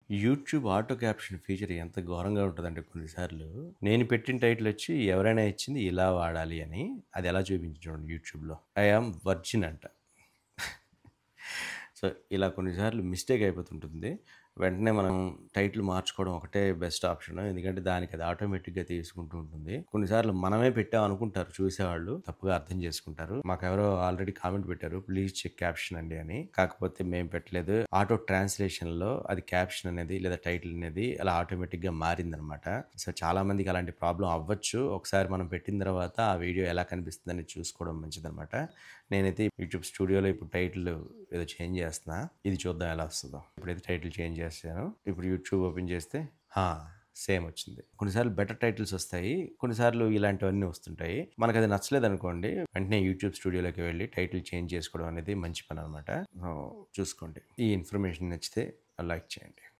YouTube auto caption feature ఎంత ఘోరంగా ఉంటదంటే కొన్నిసార్లు, నేను పెట్టిన టైటిల్ వచ్చి ఎవరైనా ఇచ్చింది ఇలా వాడాలి అని, అది ఎలా చూపించింది చూడండి యూట్యూబ్‌లో. ఐ యామ్ వర్జిన్ అంట. సో, ఇలా కొన్నిసార్లు మిస్టేక్ అయిపోతుంటుంది. వెంటనే మనం టైటిల్ మార్చుకోవడం ఒకటే బెస్ట్ ఆప్షన్. ఎందుకంటే దానికి అది ఆటోమేటిక్‌గా తీసుకుంటూ ఉంటుంది. కొన్నిసార్లు మనమే పెట్టాం అనుకుంటారు చూసేవాళ్ళు. తప్పుగా అర్థం చేసుకుంటారు. మాకెవరో ఆల్రెడీ కామెంట్ పెట్టారు. ప్లీజ్ చెక్ క్యాప్షన్ అండి అని. కాకపోతే మేము పెట్టలేదు. ఆటో ట్రాన్స్‌లేషన్‌లో అది క్యాప్షన్ అనేది లేదా టైటిల్ అనేది అలా ఆటోమేటిక్‌గా మారిందనమాట. సో, చాలా మందికి అలాంటి ప్రాబ్లమ్ అవ్వచ్చు. ఒకసారి మనం పెట్టిన తర్వాత ఆ వీడియో ఎలా కనిపిస్తుందని చూసుకోవడం మంచిదనమాట. నేనైతే యూట్యూబ్ స్టూడియోలో ఇప్పుడు టైటిల్ ఏదో చేంజ్ చేస్తున్నా. ఇది చూద్దాం ఎలా వస్తదో. ఇప్పుడైతే టైటిల్ చేంజ్ చేశాను. ఇప్పుడు యూట్యూబ్ ఓపెన్ చేస్తే ఆ! సేమ్ వచ్చింది. కొన్నిసార్లు బెటర్ టైటిల్స్ వస్తాయి. కొన్నిసార్లు ఇలాంటివన్నీ వస్తుంటాయి. మనకది నచ్చలేదనుకోండి, వెంటనే యూట్యూబ్ స్టూడియోలోకి వెళ్ళి టైటిల్ చేంజ్ చేసుకోవడం అనేది మంచి పననమాట. చూసుకోండి. ఈ ఇన్ఫర్మేషన్ నచ్చితే లైక్ చేయండి.